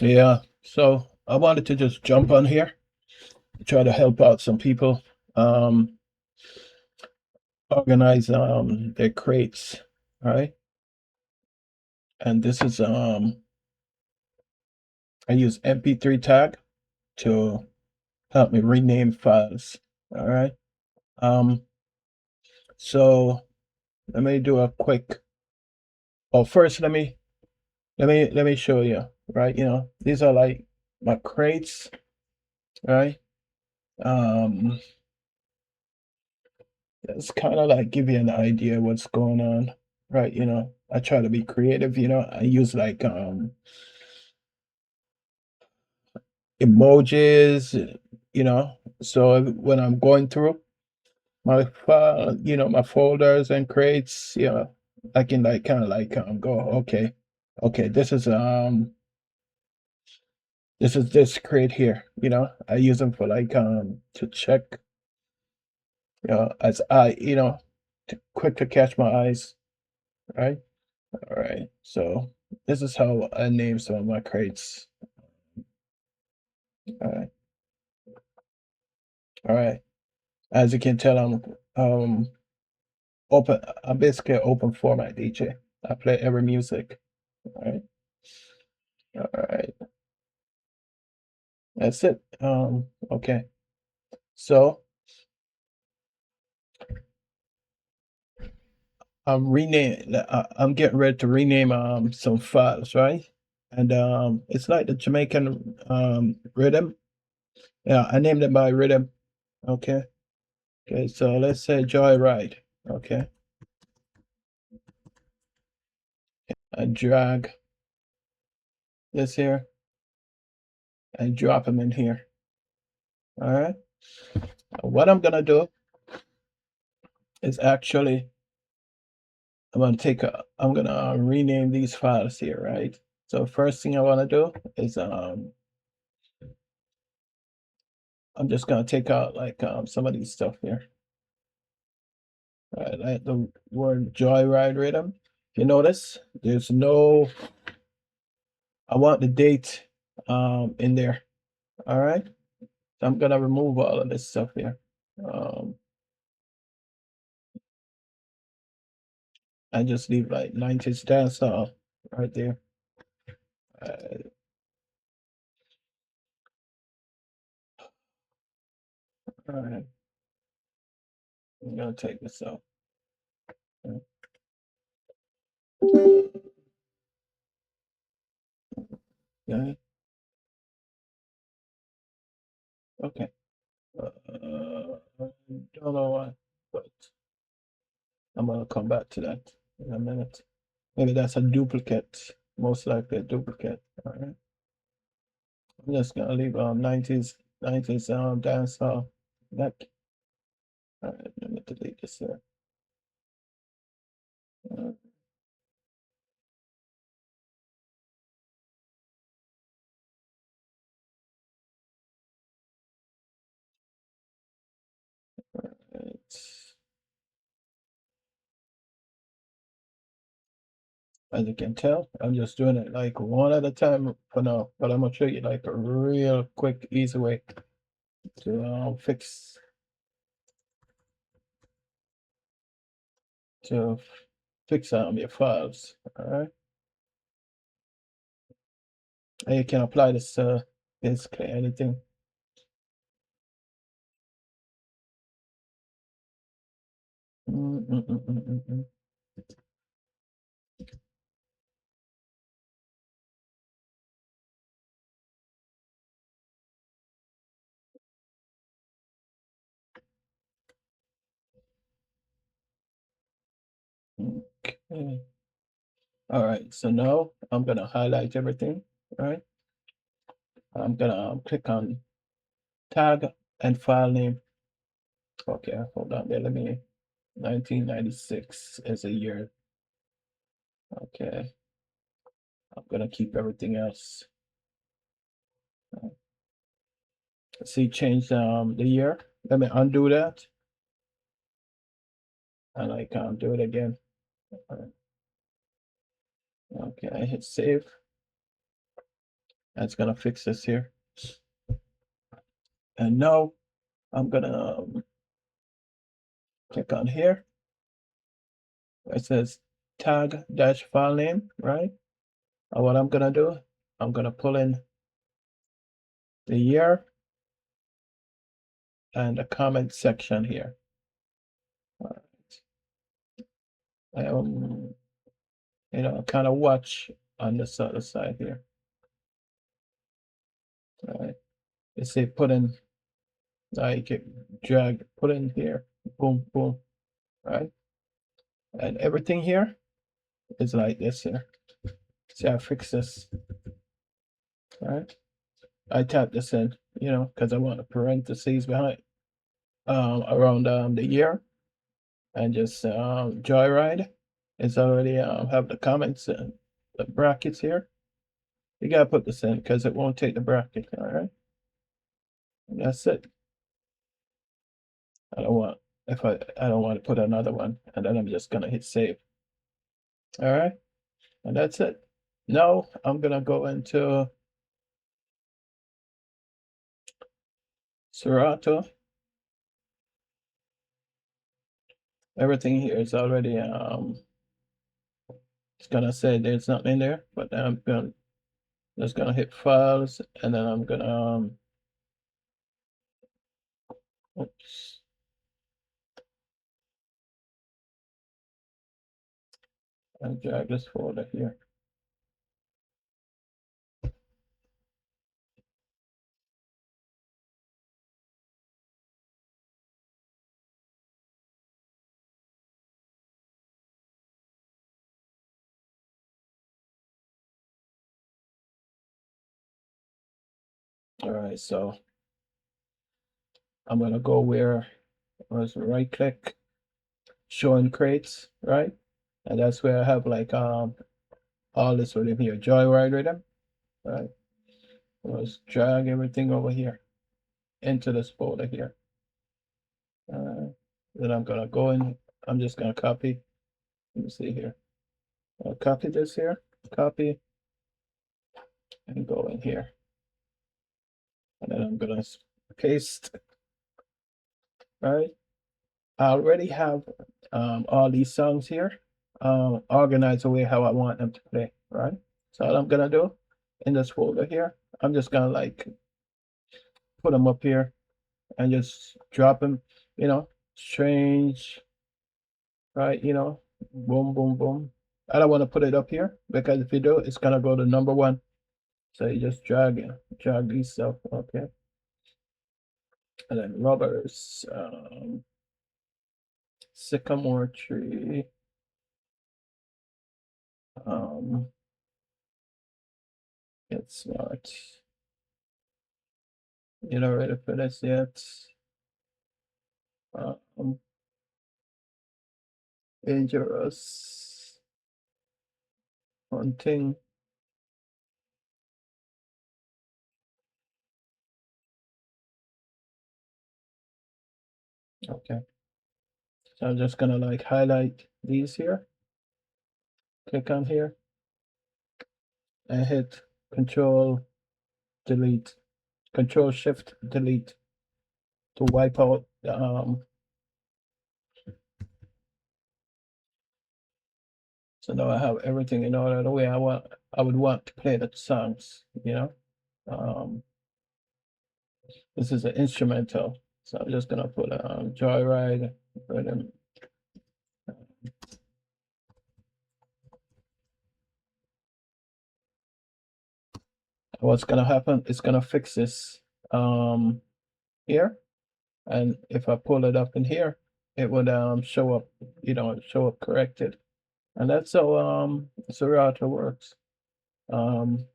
Yeah, so I wanted to just jump on here, try to help out some people, um, organize their crates, right? And this is I use MP3 tag to help me rename files. All right. Um, so let me do a quick. Oh, first let me show you, right? These are like my crates, right? Um, it's kind of like give you an idea what's going on, right? I try to be creative, I use like emojis, you know. So when I'm going through my file, my folders and crates, I can like kind of like go, okay, this is this crate here, I use them for like to check, as quick to catch my eyes, right? All right. So this is how I name some of my crates. All right. All right. As you can tell, I'm basically an open format DJ. I play every music. All right. All right. That's it. Okay. So I'm getting ready to rename some files, right? And it's like the Jamaican rhythm. Yeah, I named it by rhythm. Okay. Okay, so let's say Joyride. Okay. I drag this here and drop them in here. All right. What I'm gonna do is actually I'm gonna rename these files here, right? So first thing I want to do is I'm just gonna take out like some of these stuff here. All right, like the word joyride rhythm. You notice there's no. I want the date in there. All right. So I'm gonna remove all of this stuff here. Um, I just leave like 90s dancehall right there. Uh, all right, I'm gonna take this out. Okay. Okay. I don't know why, but I'm gonna come back to that in a minute. Maybe that's a duplicate, most likely a duplicate. All right. I'm just gonna leave 90s dancehall. Back. All right, let me delete this here. All right. As you can tell, I'm just doing it like one at a time for now, but I'm gonna show you like a real quick, easy way to to fix your files. All right, and you can apply this to basically anything. Mm, mm, mm, mm, mm, mm. Okay. All right. So now I'm gonna highlight everything. All right. I'm gonna click on tag and file name. Okay. Hold on there. Let me. 1996 is a year. Okay. I'm gonna keep everything else. See, change the year. Let me undo that and I can't do it again. Okay, I hit save. That's gonna fix this here. And now I'm gonna click on here. It says tag dash file name, right? And what I'm gonna do, I'm gonna pull in the year and the comment section here. All right. Kind of watch on this other side here. All right. You see, put in, you can drag, put in here, boom, boom, right? And everything here is like this here. See, I fix this, right? I tap this in, because I want the parentheses behind, around the year, and just joyride. It's already have the comments and the brackets here. You gotta put this in because it won't take the bracket. All right, and that's it. I don't want I don't want to put another one, and then I'm just gonna hit save. All right, and that's it. Now I'm gonna go into Serato. Everything here is already it's gonna say there's nothing in there, but I'm just gonna hit files, and then I'm gonna oops, and drag this folder here. All right, so I'm gonna go where was right click, showing crates, right? And that's where I have like all this rhythm here, joyride rhythm, right? Let's drag everything over here into this folder here. Then I'm gonna go in, I'm just gonna copy. Let me see here. I'll copy this here, copy, and go in here. And then I'm gonna paste, right? I already have all these songs here organized the way how I want them to play, right? So all I'm gonna do in this folder here, I'm just gonna like put them up here and just drop them, strange, right? Boom, boom, boom. I don't want to put it up here because if you do, it's gonna go to number one. So you just drag these stuff, okay? And then rubbers, sycamore tree, get smart. You're not ready for this yet. Dangerous. Hunting. Okay. So I'm just gonna like highlight these here. Click on here and hit Control Delete, Control Shift Delete to wipe out so now I have everything in order the way I would want to play the songs, This is an instrumental, so I'm just gonna put joyride rhythm. What's gonna happen? It's gonna fix this here, and if I pull it up in here, it would show up, show up corrected, and that's how Serato works. The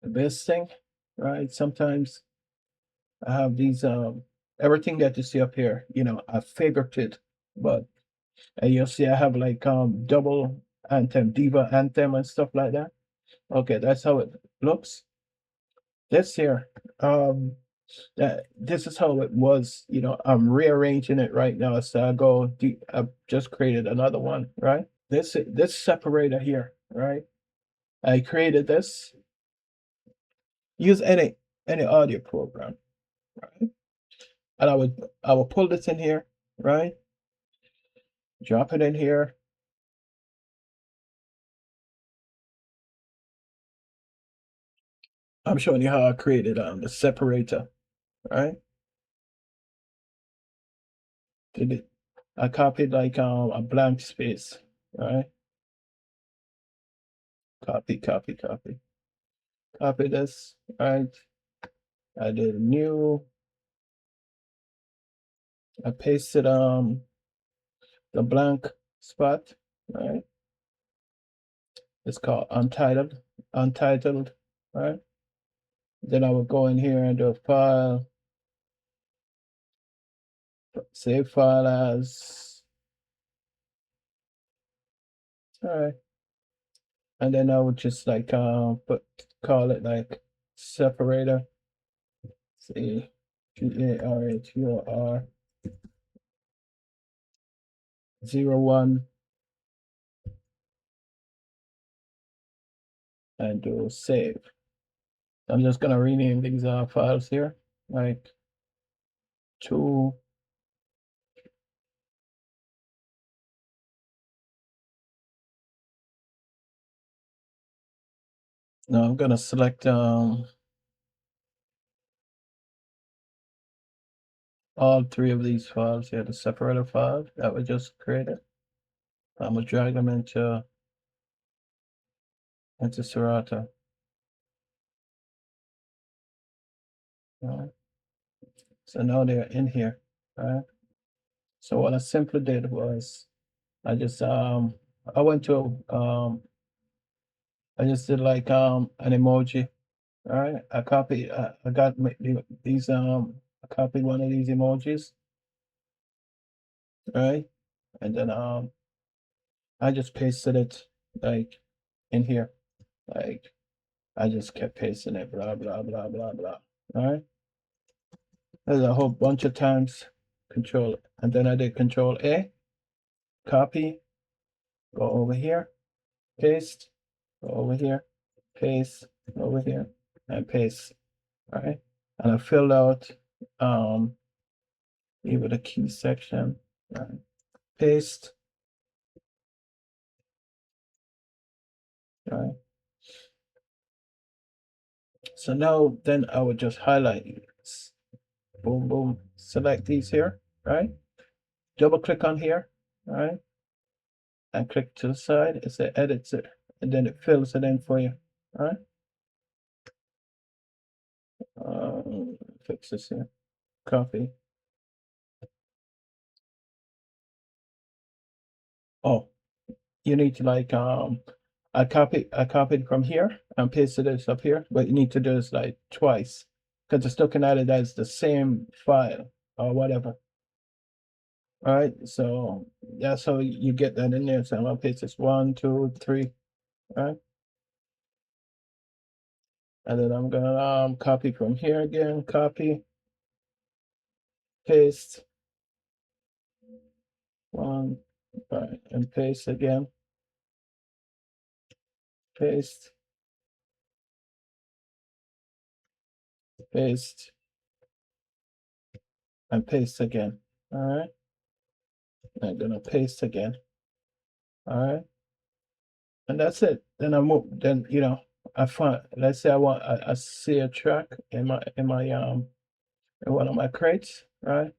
best thing, right? Sometimes I have these everything that you see up here, I favorited, but and you'll see I have like double anthem, diva anthem and stuff like that. Okay, that's how it looks. This here, this is how it was. I'm rearranging it right now. So I just created another one, right? This separator here, right? I created this. Use any audio program, right? And I would pull this in here, right? Drop it in here. I'm showing you how I created the separator, right? Did it? I copied like a blank space, right? Copy, copy, copy. Copy this, right? I did new. I pasted the blank spot, right? It's called untitled, untitled, right? Then I would go in here and do a file, save file as, all right. And then I would just like call it like separator, Separator 01 and do save. I'm just gonna rename these files here, like two. Now I'm gonna select all three of these files here, the separator file that we just created. I'm gonna drag them into Serato. All right. So now they're in here. All right. So what I simply did was I just I went to I just did like an emoji. All right. I got these I copied one of these emojis, right? And then I just pasted it like in here. Like I just kept pasting it, blah blah blah blah blah. All right. There's a whole bunch of times. Control, and then I did Control A, copy, go over here, paste, go over here, paste, over here, and paste. All right. And I filled out either the key section, right? Paste, right? So now then I would just highlight these. Boom, boom, select these here, right? Double click on here, right? And click to the side, it says edit it, and then it fills it in for you, right? Fix this here, copy. Oh, you need to like I copied from here and pasted this up here, but you need to do this like twice because it's looking at it as the same file or whatever. All right, so that's how you get that in there. So I'm gonna paste this 1, 2, 3, all right, and then I'm gonna copy from here again, copy, paste, 1, all right, and paste again, paste, paste, and paste again. All right, I'm gonna paste again. All right, and that's it. Then I move. Then I find. Let's say I see a track in one of my crates. Right.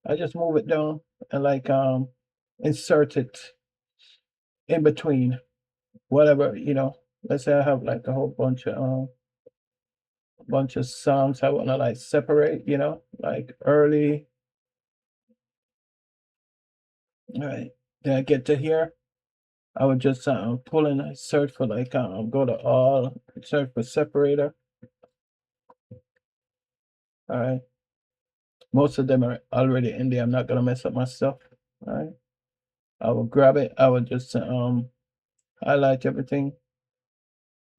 I just move it down and like insert it in between whatever. Let's say I have like a whole bunch of songs I wanna like separate. Like early. All right. Then I get to here. I would just pull in, search for like go to all, search for separator. All right. Most of them are already in there. I'm not gonna mess up my stuff. All right. I will grab it. I will just highlight everything,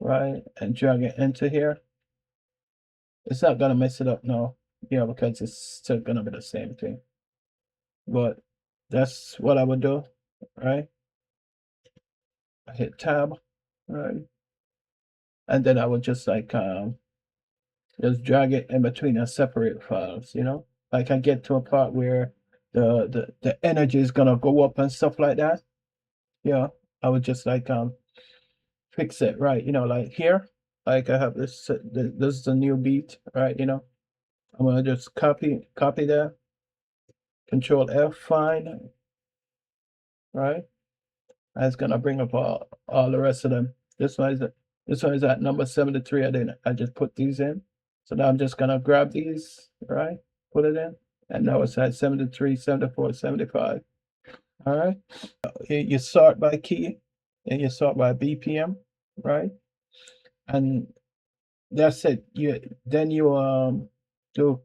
right, and drag it into here. It's not gonna mess it up now, because it's still gonna be the same thing. But that's what I would do, right? I hit tab, right? and then I would just like just drag it in between and separate files, you know? Like I get to a part where the energy is gonna go up and stuff like that. Yeah, I would just like fix it right, you know, like here, like I have this is a new beat, right? You know, I'm gonna just copy that, Control F, fine, right? And it's gonna bring up all the rest of them. This one is at number 73. I just put these in. So now I'm just gonna grab these, right? Put it in. And now it's at 73, 74, 75. All right. You sort by key and you sort by BPM, right? And that's it. You do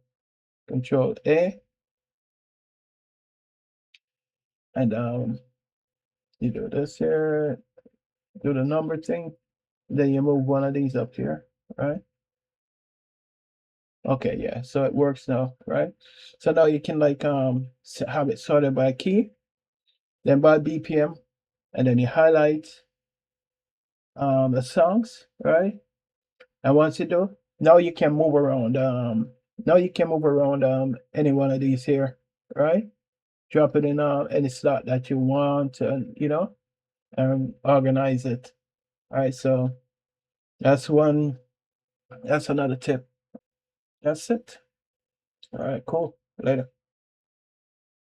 Control A and you do this here, do the number thing, then you move one of these up here, right? Okay, yeah, so it works now, right? So now you can like have it sorted by key, then by BPM, and then you highlight the songs, right? And once you do, now you can move around any one of these here, right? Drop it in any slot that you want and organize it. All right, so that's another tip. That's it. All right, cool. Later.